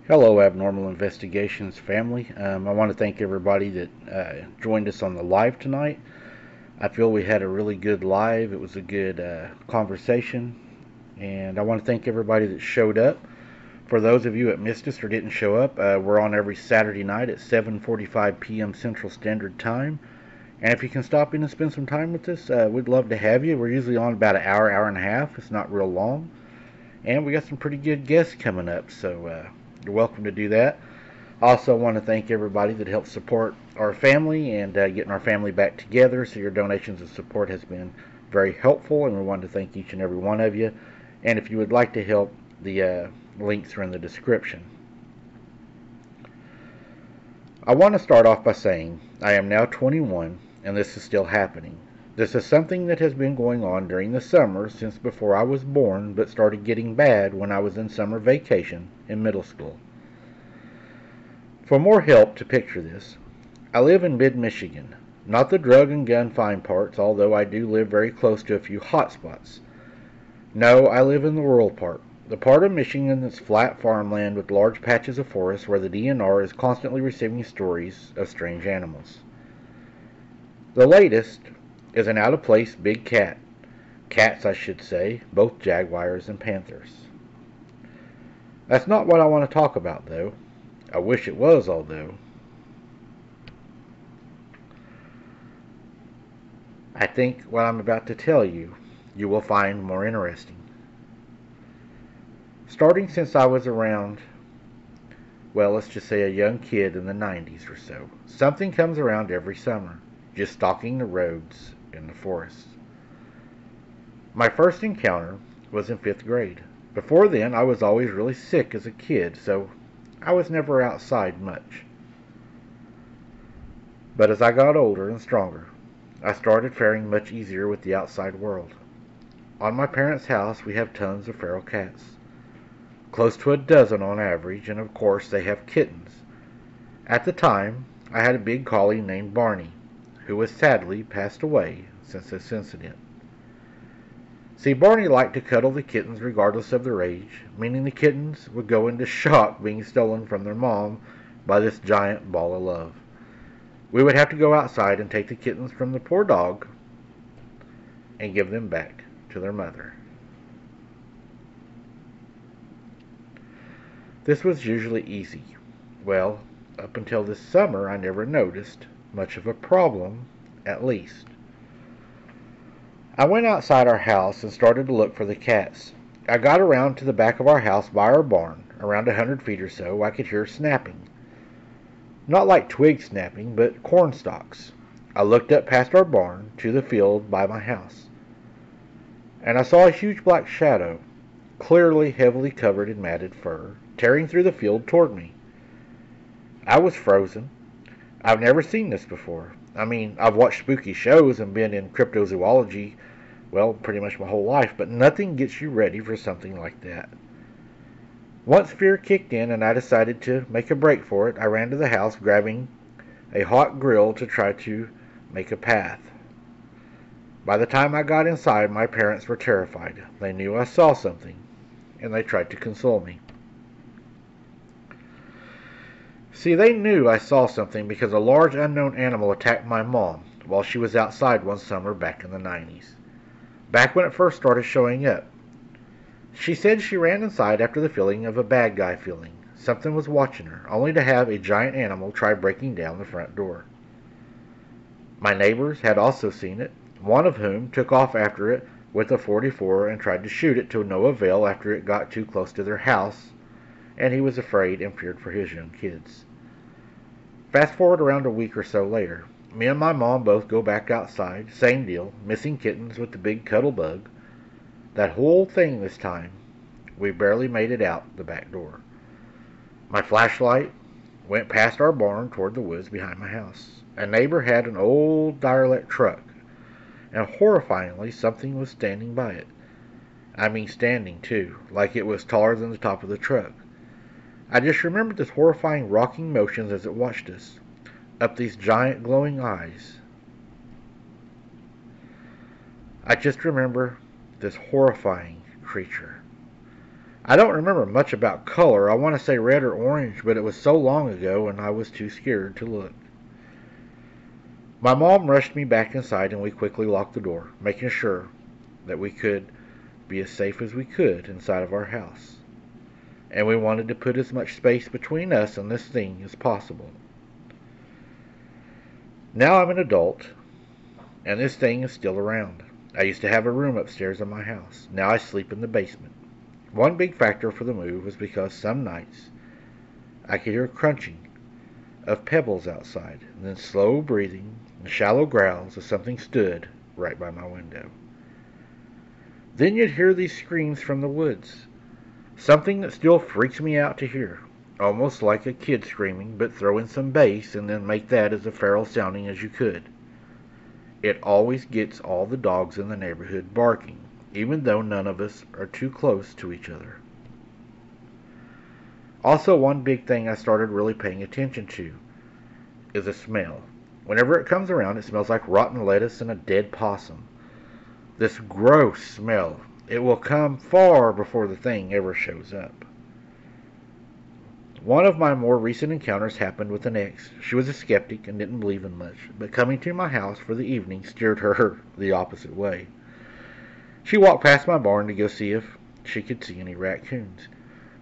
Hello, Abnormal Investigations family. I want to thank everybody that joined us on the live tonight. I feel we had a really good live. It was a good conversation, and I want to thank everybody that showed up. For those of you that missed us or didn't show up, we're on every Saturday night at 7:45 p.m. Central Standard Time. And if you can stop in and spend some time with us, we'd love to have you. We're usually on about an hour, hour and a half. It's not real long. And we got some pretty good guests coming up, so you're welcome to do that. I also want to thank everybody that helped support our family and getting our family back together. So your donations and support has been very helpful, and we want to thank each and every one of you. And if you would like to help, the links are in the description. I want to start off by saying I am now 21, and this is still happening. This is something that has been going on during the summer since before I was born, but started getting bad when I was in summer vacation in middle school. For more help to picture this, I live in mid-Michigan, not the drug and gun fine parts, although I do live very close to a few hot spots. No, I live in the rural part, the part of Michigan that's flat farmland with large patches of forest where the DNR is constantly receiving stories of strange animals. The latest is an out-of-place big cat. Cats, I should say, both jaguars and panthers. That's not what I want to talk about, though. I wish it was, although. I think what I'm about to tell you, you will find more interesting. Starting since I was around, well, let's just say a young kid in the 90s or so, something comes around every summer, just stalking the roads in the forest. My first encounter was in 5th grade. Before then, I was always really sick as a kid, so I was never outside much. But as I got older and stronger, I started faring much easier with the outside world. On my parents' house, we have tons of feral cats. Close to a dozen on average, and of course they have kittens. At the time, I had a big collie named Barney, who has sadly passed away since this incident. See, Barney liked to cuddle the kittens regardless of their age, meaning the kittens would go into shock being stolen from their mom by this giant ball of love. We would have to go outside and take the kittens from the poor dog and give them back to their mother. This was usually easy. Well, up until this summer, I never noticed much of a problem, at least. I went outside our house and started to look for the cats. I got around to the back of our house by our barn. Around 100 feet or so, I could hear snapping. Not like twig snapping, but corn stalks. I looked up past our barn to the field by my house, and I saw a huge black shadow, clearly heavily covered in matted fur, tearing through the field toward me. I was frozen. I've never seen this before. I mean, I've watched spooky shows and been in cryptozoology, well, pretty much my whole life, but nothing gets you ready for something like that. Once fear kicked in and I decided to make a break for it, I ran to the house grabbing a hot grill to try to make a path. By the time I got inside, my parents were terrified. They knew I saw something, and they tried to console me. See, they knew I saw something because a large unknown animal attacked my mom while she was outside one summer back in the 90s. Back when it first started showing up. She said she ran inside after the feeling of a bad guy feeling. Something was watching her, only to have a giant animal try breaking down the front door. My neighbors had also seen it, one of whom took off after it with a .44 and tried to shoot it to no avail after it got too close to their house, and he was afraid and feared for his young kids. Fast forward around a week or so later, me and my mom both go back outside, same deal, missing kittens with the big cuddle bug. That whole thing this time, we barely made it out the back door. My flashlight went past our barn toward the woods behind my house. A neighbor had an old derelict truck, and horrifyingly, something was standing by it. I mean standing, too, like it was taller than the top of the truck. I just remembered this horrifying rocking motions as it watched us, up these giant glowing eyes. I just remember this horrifying creature. I don't remember much about color. I want to say red or orange, but it was so long ago and I was too scared to look. My mom rushed me back inside and we quickly locked the door, making sure that we could be as safe as we could inside of our house. And we wanted to put as much space between us and this thing as possible. Now I'm an adult, and this thing is still around. I used to have a room upstairs in my house. Now I sleep in the basement. One big factor for the move was because some nights I could hear crunching of pebbles outside, and then slow breathing and shallow growls as something stood right by my window. Then you'd hear these screams from the woods, something that still freaks me out to hear, almost like a kid screaming, but throw in some bass and then make that as feral sounding as you could. It always gets all the dogs in the neighborhood barking, even though none of us are too close to each other. Also, one big thing I started really paying attention to is the smell. Whenever it comes around, it smells like rotten lettuce and a dead possum. This gross smell. It will come far before the thing ever shows up. One of my more recent encounters happened with an ex. She was a skeptic and didn't believe in much, but coming to my house for the evening steered her the opposite way. She walked past my barn to go see if she could see any raccoons.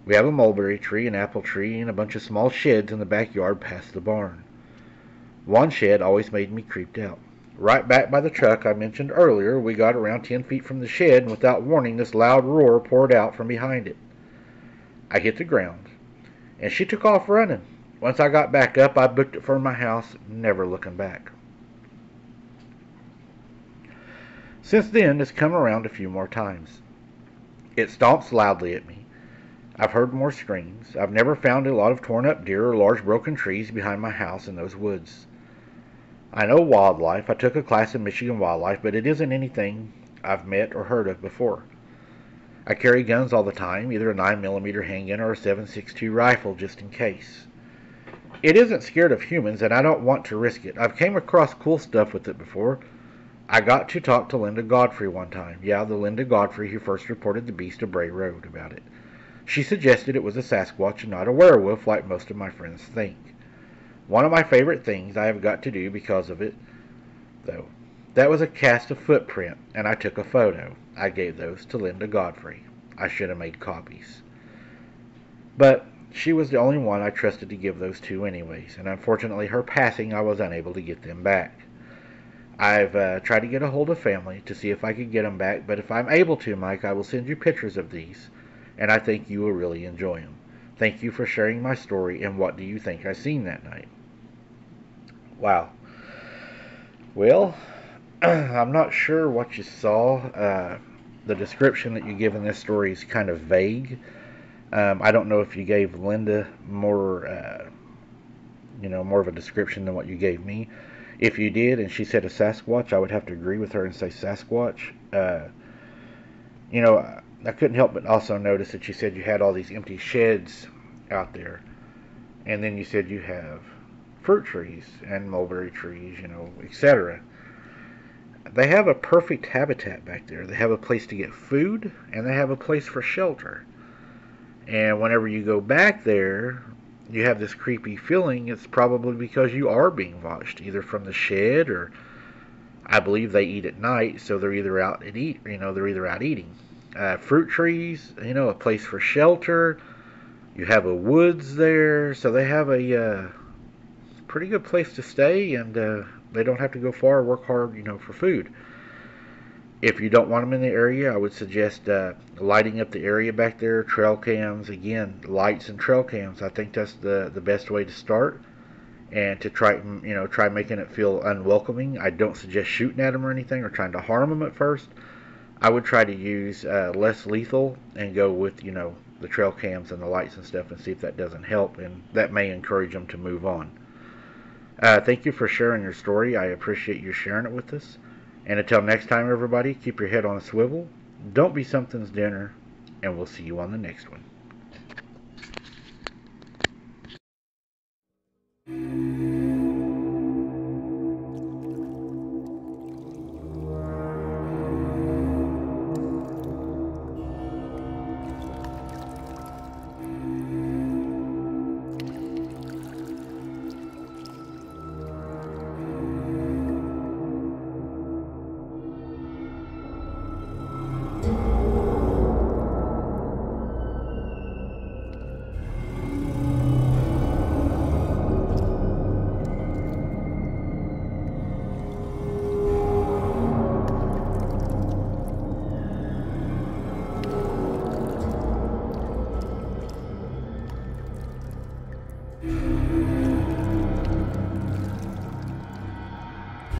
We have a mulberry tree, an apple tree, and a bunch of small sheds in the backyard past the barn. One shed always made me creeped out. Right back by the truck I mentioned earlier, we got around 10 feet from the shed, and without warning, this loud roar poured out from behind it. I hit the ground, and she took off running. Once I got back up, I booked it for my house, never looking back. Since then, it's come around a few more times. It stomps loudly at me. I've heard more screams. I've never found a lot of torn up deer or large broken trees behind my house in those woods. I know wildlife. I took a class in Michigan wildlife, but it isn't anything I've met or heard of before. I carry guns all the time, either a 9mm handgun or a 7.62 rifle just in case. It isn't scared of humans, and I don't want to risk it. I've came across cool stuff with it before. I got to talk to Linda Godfrey one time. Yeah, the Linda Godfrey who first reported the beast of Bray Road about it. She suggested it was a Sasquatch and not a werewolf like most of my friends think. One of my favorite things I have got to do because of it, though, that was a cast of footprint, and I took a photo. I gave those to Linda Godfrey. I should have made copies. But she was the only one I trusted to give those to anyways, and unfortunately her passing I was unable to get them back. I've tried to get a hold of family to see if I could get them back, but if I'm able to, Mike, I will send you pictures of these, and I think you will really enjoy them. Thank you for sharing my story, and what do you think I seen that night? Wow. Well, I'm not sure what you saw. The description that you give in this story is kind of vague. I don't know if you gave Linda more, more of a description than what you gave me. If you did, and she said a Sasquatch, I would have to agree with her and say Sasquatch. I couldn't help but also notice that you said you had all these empty sheds out there. And then you said you have fruit trees and mulberry trees, etc. They have a perfect habitat back there. They have a place to get food, and they have a place for shelter. And whenever you go back there, you have this creepy feeling. It's probably because you are being watched, either from the shed, or I believe they eat at night, so they're either out and they're either out eating. Fruit trees, a place for shelter. You have a woods there, so they have a pretty good place to stay, and they don't have to go far or work hard, for food. If you don't want them in the area, I would suggest lighting up the area back there, trail cams. Again, lights and trail cams. I think that's the best way to start, and to try making it feel unwelcoming. I don't suggest shooting at them or anything or trying to harm them at first, I would try to use less lethal and go with, the trail cams and the lights and stuff and see if that doesn't help, and that may encourage them to move on. Thank you for sharing your story. I appreciate you sharing it with us. And until next time, everybody, keep your head on a swivel. Don't be something's dinner, and we'll see you on the next one.